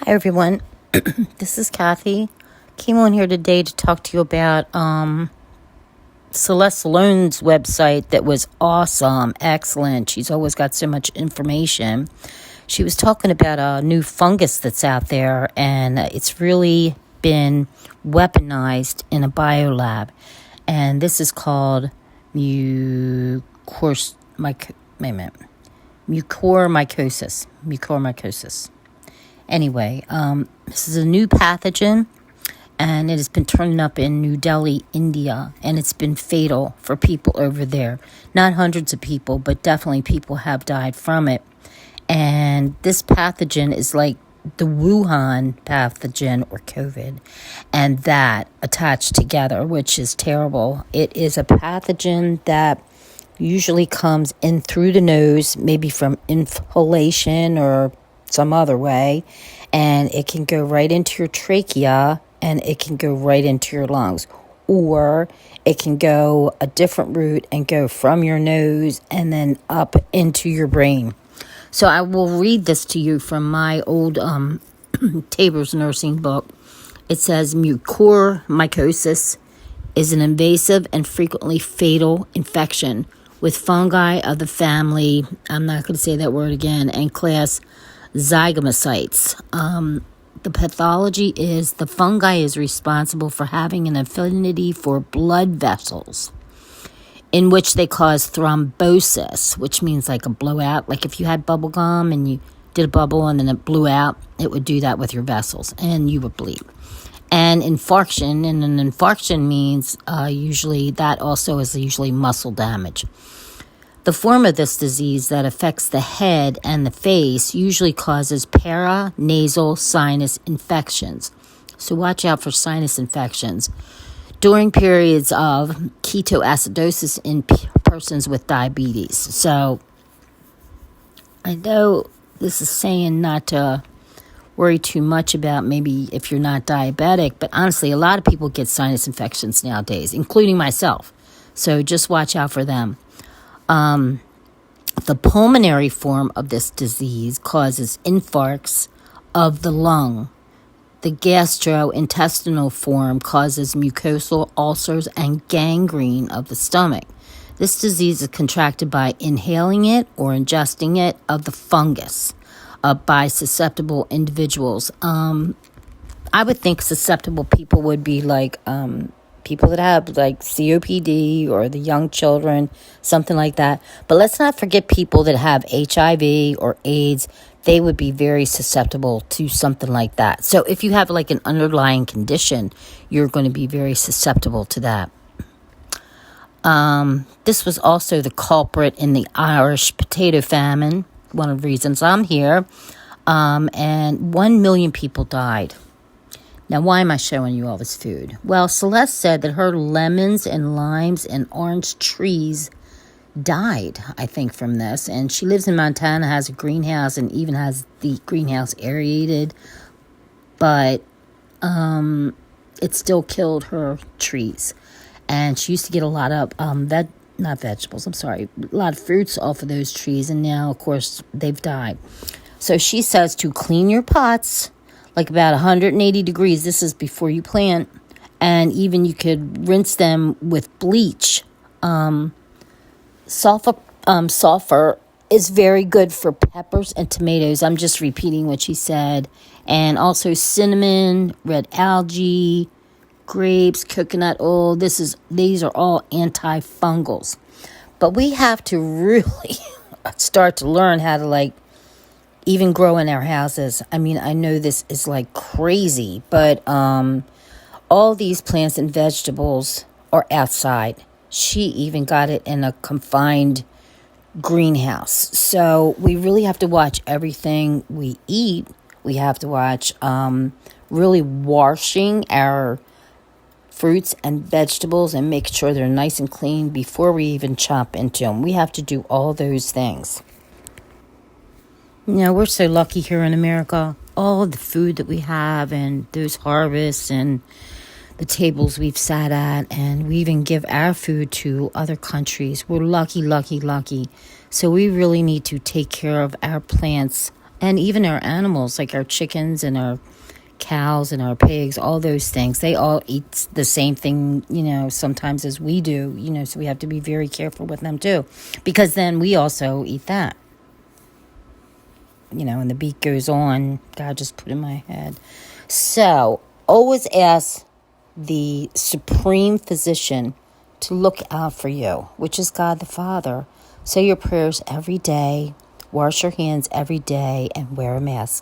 Hi, everyone. This is Kathy. Came on here today to talk to you about Celeste Salone's website that was awesome, excellent. She's always got so much information. She was talking about a new fungus that's out there, and it's really been weaponized in a biolab. And this is called Mucormycosis. Anyway, this is a new pathogen, and it has been turning up in New Delhi, India, and it's been fatal for people over there. Not hundreds of people, but definitely people have died from it. And this pathogen is like the Wuhan pathogen or COVID, and that attached together, which is terrible. It is a pathogen that usually comes in through the nose, maybe from inhalation or some other way, and it can go right into your trachea and it can go right into your lungs, or it can go a different route and go from your nose and then up into your brain. So I will read this to you from my old Tabor's nursing book. It says mucormycosis is an invasive and frequently fatal infection with fungi of the family, I'm not going to say that word again, and class zygomycetes. The pathology is the fungi is responsible for having an affinity for blood vessels in which they cause thrombosis, which means like a blowout. Like if you had bubble gum and you did a bubble and then it blew out, it would do that with your vessels and you would bleed. And infarction, and an infarction means usually that also is usually muscle damage. The form of this disease that affects the head and the face usually causes paranasal sinus infections. So watch out for sinus infections during periods of ketoacidosis in persons with diabetes. So I know this is saying not to worry too much about maybe if you're not diabetic, but honestly, a lot of people get sinus infections nowadays, including myself. So just watch out for them. The pulmonary form of this disease causes infarcts of the lung. The gastrointestinal form causes mucosal ulcers and gangrene of the stomach. This disease is contracted by inhaling it or ingesting it of the fungus by susceptible individuals. I would think susceptible people would be like people that have like COPD or the young children, something like that. But let's not forget people that have HIV or AIDS. They would be very susceptible to something like that. So if you have like an underlying condition, you're going to be very susceptible to that. This was also the culprit in the Irish potato famine, one of the reasons I'm here. And 1 million people died. Now, why am I showing you all this food? Well, Celeste said that her lemons and limes and orange trees died, I think, from this. And she lives in Montana, has a greenhouse, and even has the greenhouse aerated. But it still killed her trees. And she used to get a lot of, a lot of fruits off of those trees. And now, of course, they've died. So she says to clean your pots like about 180 degrees. This is before you plant. And even you could rinse them with bleach. Sulfur is very good for peppers and tomatoes. I'm just repeating what she said. And also cinnamon, red algae, grapes, coconut oil. These are all antifungals. But we have to really start to learn how to even grow in our houses. I mean, I know this is like crazy, but all these plants and vegetables are outside. She even got it in a confined greenhouse. So we really have to watch everything we eat. We have to watch really washing our fruits and vegetables and make sure they're nice and clean before we even chop into them. We have to do all those things. We're so lucky here in America. All the food that we have and those harvests and the tables we've sat at, and we even give our food to other countries. We're lucky. So we really need to take care of our plants And even our animals, like our chickens and our cows and our pigs, all those things, they all eat the same thing, sometimes as we do, so we have to be very careful with them too, because then we also eat that, and the beat goes on. God just put in my head. So always ask the supreme physician to look out for you, which is God the Father. Say your prayers every day, wash your hands every day, and wear a mask.